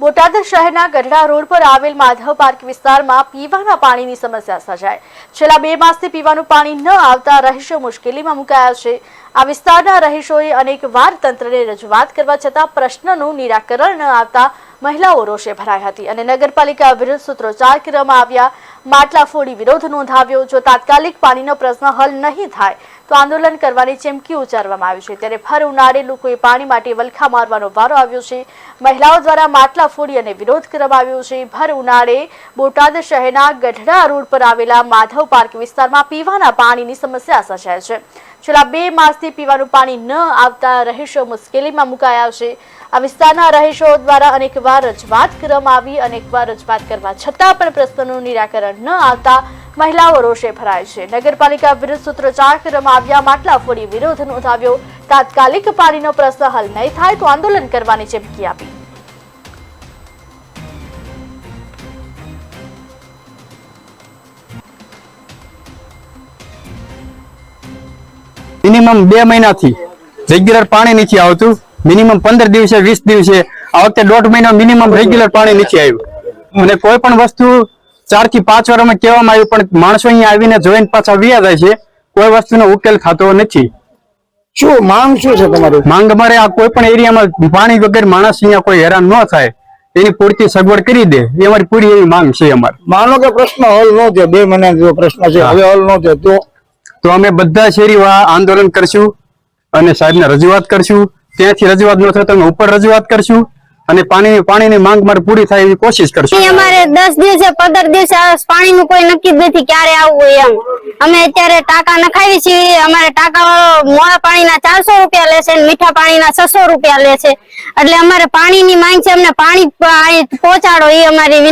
બોટાદ શહેરના ગઢડા રોડ પર આવેલ માધવ પાર્ક વિસ્તારમાં પીવાના પાણીની સમસ્યા સર્જાઈ। છેલ્લા 2 માસથી પીવાનું પાણી ન આવતા રહીશો મુશ્કેલીમાં મુકાયા છે। આ વિસ્તારના રહીશોએ અનેકવાર તંત્રને રજૂઆત કરવા છતાં પ્રશ્નનું નિરાકરણ ન આવતા મહિલાઓ રોષે ભરાઈ હતી અને નગરપાલિકા વિરુદ્ધ સૂત્રોચ્ચાર કરવામાં આવ્યા। માટલા ફોડી વિરોધ નોંધાવ્યો। જો તાત્કાલિક પાણીનો પ્રશ્ન હલ નહીં થાય તો આંદોલન કરવાની ચીમકી ઉચ્ચારવામાં આવી છે। ત્યારે ભર ઉનાળે લોકોએ પાણી માટે વલખા મારવાનો વારો આવ્યો છે। મહિલાઓ દ્વારા માટલા ફોડી અને વિરોધ કરવામાં આવ્યો છે। ભર ઉનાળે બોટાદ શહેરના ગઢડા રોડ પર આવેલા માધવ પાર્ક વિસ્તારમાં પીવાના પાણીની સમસ્યા સર્જાય છે। છેલ્લા 2 માસથી પીવાનું પાણી ન આવતા રહીશો મુશ્કેલીમાં મુકાયા છે। આ વિસ્તારના રહીશો દ્વારા અનેકવાર રજૂઆત કરવામાં આવી। અનેકવાર રજૂઆત કરવા છતાં પણ પ્રશ્નનું નિરાકરણ ન આવતા મહિલાઓ રોષે ભરાય છે। નગરપાલિકા વિરુદ્ધ સૂત્રોચ્ચાર કરવામાં આવ્યા। માટલા ફોડી વિરોધ નોંધાવ્યો। તાત્કાલિક પાણીનો પ્રશ્ન હલ નહીં થાય તો આંદોલન કરવાની ચીમકી આપી। મિનિમમ 2 મહિનાથી રેગ્યુલર પાણી નથી આવતું। મિનિમમ 15 દિવસે 20 દિવસે આ વખતે 1.5 મહિના મિનિમમ રેગ્યુલર પાણી નથી આવ્યું અને કોઈ પણ વસ્તુ 4 થી 5 વારમાં કહેવામાં આવ્યું પણ માણસો અહીંયા આવીને જોઈને પાછા વ્યા જાય છે। કોઈ વસ્તુનો ઉકેલ થતો નથી। શું માંગ શું છે તમારી? માંગ અમારે આ કોઈ પણ એરિયામાં પાણી વગર માણસ અહીંયા કોઈ હેરાન ન થાય એની પૂરતી સગવડ કરી દે એ અમારી પૂરી એવી માંગ છે અમારે। માનો કે પ્રશ્ન હલ ન થયો, 2 મહિના જેવો પ્રશ્ન છે, હવે હલ ન થયો તો અમે બધા શેરીઓ આંદોલન કરશું અને સાહેબને રજૂઆત કરશું। ત્યાંથી રજૂઆત ન થાય તો અમે ઉપર રજૂઆત કરશું અને પાણીની માંગ મારે પૂરી થાય એવી કોશિશ કરશું। અમારે 10 દિવસે 15 દિવસે પાણીનું કોઈ નક્કી નથી ક્યારે આવવું એમ। અમે અત્યારે ટાંકા નખાવી છીએ। અમારે ટાંકા મોળા પાણીના 400 રૂપિયા લે છે, મીઠા પાણીના 600 રૂપિયા લે છે। એટલે અમારે પાણીની માંગ છે, અમને પાણી પહોંચાડો એ અમારી